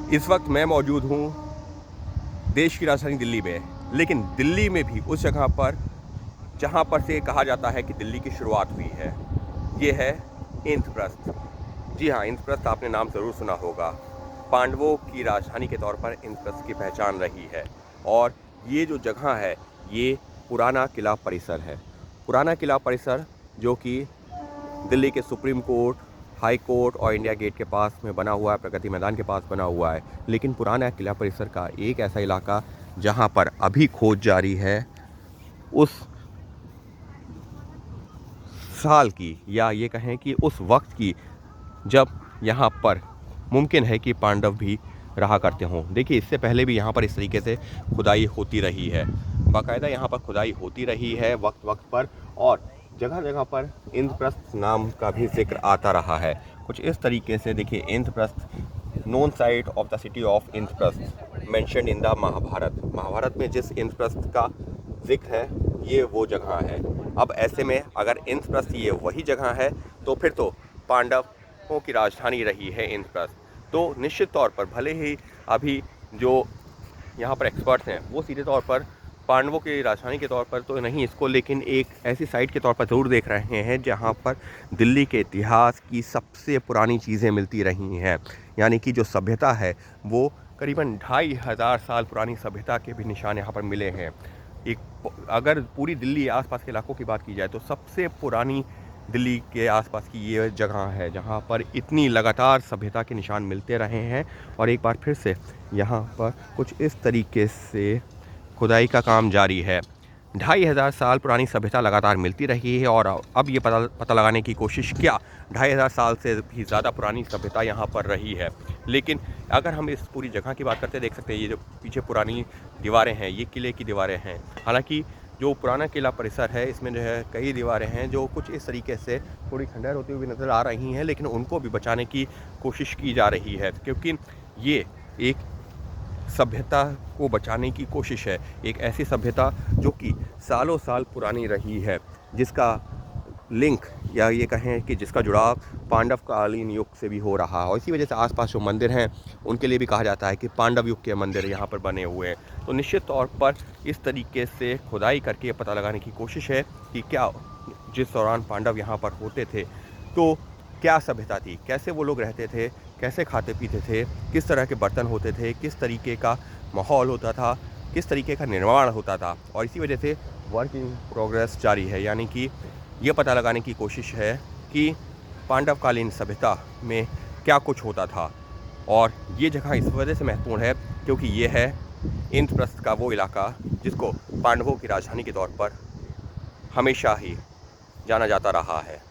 इस वक्त मैं मौजूद हूँ देश की राजधानी दिल्ली में, लेकिन दिल्ली में भी उस जगह पर जहाँ पर से कहा जाता है कि दिल्ली की शुरुआत हुई है। ये है इंद्रप्रस्थ। जी हाँ, इंद्रप्रस्थ आपने नाम ज़रूर सुना होगा। पांडवों की राजधानी के तौर पर इंद्रप्रस्थ की पहचान रही है। और ये जो जगह है, ये पुराना किला परिसर है। पुराना किला परिसर जो कि दिल्ली के सुप्रीम कोर्ट, हाई कोर्ट और इंडिया गेट के पास में बना हुआ है, प्रगति मैदान के पास बना हुआ है। लेकिन पुराना किला परिसर का एक ऐसा इलाका जहां पर अभी खोज जारी है, उस साल की या ये कहें कि उस वक्त की जब यहाँ पर मुमकिन है कि पांडव भी रहा करते हों। देखिए, इससे पहले भी यहाँ पर इस तरीके से खुदाई होती रही है, बाकायदा यहाँ पर खुदाई होती रही है वक्त वक्त पर, और जगह जगह पर इंद्रप्रस्थ नाम का भी जिक्र आता रहा है। कुछ इस तरीके से देखिए, Indraprastha known site of the city of Indraprastha mentioned in the Mahabharata. Mahabharata में जिस इंद्रप्रस्थ का जिक्र है, ये वो जगह है। अब ऐसे में अगर इंद्रप्रस्थ ये वही जगह है, तो फिर तो पांडवों की राजधानी रही है इंद्रप्रस्थ। तो निश्चित तौर पर भले ही अभी जो यहाँ पर एक्सपर्ट्स हैं वो सीधे तौर पर पांडवों की राजधानी के तौर पर तो नहीं इसको, लेकिन एक ऐसी साइट के तौर पर ज़रूर देख रहे हैं जहाँ पर दिल्ली के इतिहास की सबसे पुरानी चीज़ें मिलती रही हैं। यानी कि जो सभ्यता है वो करीबन 2500 साल पुरानी सभ्यता के भी निशान यहाँ पर मिले हैं। अगर पूरी दिल्ली आसपास के इलाकों की बात की जाए तो सबसे पुरानी दिल्ली के आसपास की ये जगह है जहाँ पर इतनी लगातार सभ्यता के निशान मिलते रहे हैं। और एक बार फिर से यहाँ पर कुछ इस तरीके से खुदाई का काम जारी है। 2500 साल पुरानी सभ्यता लगातार मिलती रही है, और अब ये पता लगाने की कोशिश क्या 2500 साल से भी ज़्यादा पुरानी सभ्यता यहाँ पर रही है। लेकिन अगर हम इस पूरी जगह की बात करते हैं, देख सकते हैं ये जो पीछे पुरानी दीवारें हैं, ये किले की दीवारें हैं। हालांकि जो पुराना किला परिसर है, इसमें जो है कई दीवारें हैं जो कुछ इस तरीके से थोड़ी खंडहर होती हुई नज़र आ रही हैं, लेकिन उनको भी बचाने की कोशिश की जा रही है, क्योंकि ये एक सभ्यता को बचाने की कोशिश है। एक ऐसी सभ्यता जो कि सालों साल पुरानी रही है, जिसका लिंक या ये कहें कि जिसका जुड़ाव पांडवकालीन युग से भी हो रहा है। और इसी वजह से आसपास जो मंदिर हैं उनके लिए भी कहा जाता है कि पांडव युग के मंदिर यहाँ पर बने हुए हैं। तो निश्चित तौर पर इस तरीके से खुदाई करके ये पता लगाने की कोशिश है कि क्या जिस दौरान पांडव यहाँ पर होते थे तो क्या सभ्यता थी, कैसे वो लोग रहते थे, कैसे खाते पीते थे, किस तरह के बर्तन होते थे, किस तरीके का माहौल होता था, किस तरीके का निर्माण होता था। और इसी वजह से वर्क इन प्रोग्रेस जारी है, यानी कि ये पता लगाने की कोशिश है कि पांडवकालीन सभ्यता में क्या कुछ होता था। और ये जगह इस वजह से महत्वपूर्ण है क्योंकि ये है इंद्रप्रस्थ का वो इलाका जिसको पांडवों की राजधानी के तौर पर हमेशा ही जाना जाता रहा है।